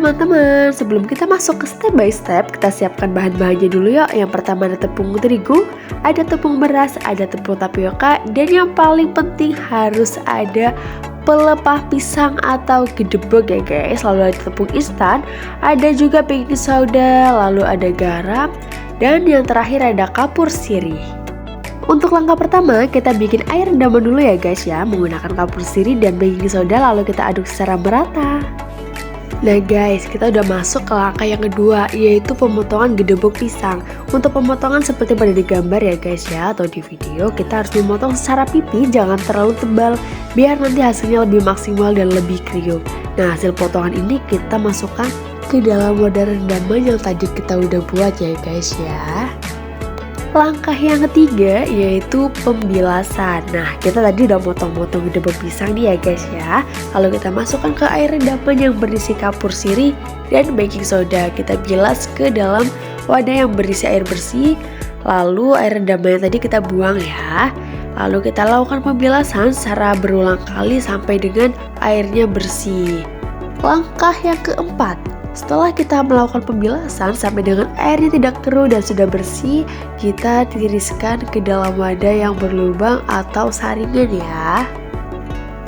teman-teman, sebelum kita masuk ke step by step, kita siapkan bahan-bahannya dulu yuk. Yang pertama ada tepung terigu, ada tepung beras, ada tepung tapioka, dan yang paling penting harus ada pelepah pisang atau gedebok ya guys. Lalu ada tepung instan, ada juga baking soda, lalu ada garam, dan yang terakhir ada kapur sirih. Untuk langkah pertama, kita bikin air rendaman dulu ya guys ya, menggunakan kapur sirih dan baking soda, lalu kita aduk secara merata. Nah guys, kita udah masuk ke langkah yang kedua, yaitu pemotongan gedebok pisang. Untuk pemotongan seperti pada di gambar ya guys ya, atau di video, kita harus memotong secara pipi, jangan terlalu tebal, biar nanti hasilnya lebih maksimal dan lebih kriuk. Nah, hasil potongan ini kita masukkan ke dalam wadah rendaman yang tadi kita udah buat ya guys ya. Langkah yang ketiga yaitu pembilasan. Nah, kita tadi udah motong-motong gedebok pisang nih ya guys ya. Lalu kita masukkan ke air rendaman yang berisi kapur sirih dan baking soda. Kita bilas ke dalam wadah yang berisi air bersih. Lalu air rendaman yang tadi kita buang ya. Lalu kita lakukan pembilasan secara berulang kali sampai dengan airnya bersih. Langkah yang keempat, setelah kita melakukan pembilasan sampai dengan airnya tidak keruh dan sudah bersih, kita tiriskan ke dalam wadah yang berlubang atau saringan ya.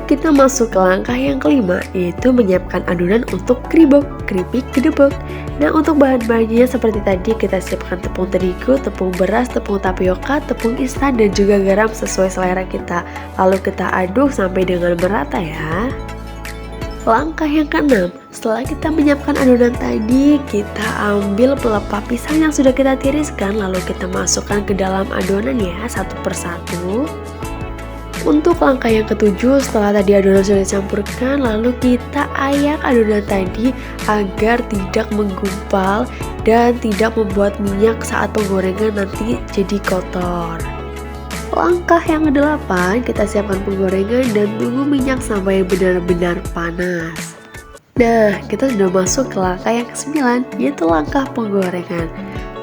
Kita masuk ke langkah yang kelima, yaitu menyiapkan adonan untuk keripik gedebok. Nah, untuk bahan-bahannya seperti tadi kita siapkan tepung terigu, tepung beras, tepung tapioka, tepung instan, dan juga garam sesuai selera kita. Lalu kita aduk sampai dengan merata ya. Langkah yang keenam, setelah kita menyiapkan adonan tadi, kita ambil pelepah pisang yang sudah kita tiriskan, lalu kita masukkan ke dalam adonan ya, satu persatu. Untuk langkah yang ketujuh, setelah tadi adonan sudah dicampurkan, lalu kita ayak adonan tadi agar tidak menggumpal dan tidak membuat minyak saat penggorengan nanti jadi kotor. Langkah yang kedelapan, kita siapkan penggorengan dan tunggu minyak sampai benar-benar panas. Nah, kita sudah masuk ke langkah yang ke-9, yaitu langkah penggorengan.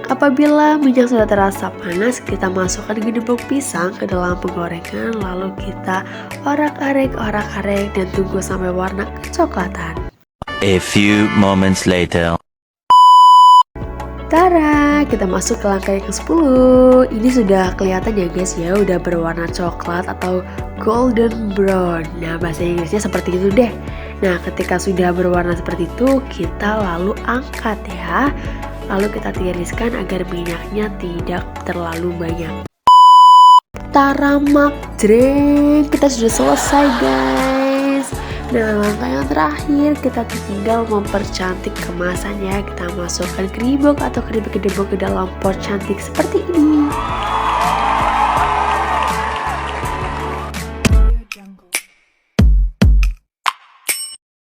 Apabila minyak sudah terasa panas, kita masukkan gedebok pisang ke dalam penggorengan, lalu kita orak-arik dan tunggu sampai warna kecoklatan. A few moments later. Tara, kita masuk ke langkah yang ke-10. Ini sudah kelihatan ya guys ya, udah berwarna coklat atau golden brown. Nah, bahasa Inggrisnya seperti itu deh. Nah, ketika sudah berwarna seperti itu, kita lalu angkat ya. Lalu kita tiriskan agar minyaknya tidak terlalu banyak. Tara makjreng, kita sudah selesai guys. Nah, langkah yang terakhir kita tinggal mempercantik kemasannya. Kita masukkan keripik atau keripik gedebok ke dalam pot cantik seperti ini.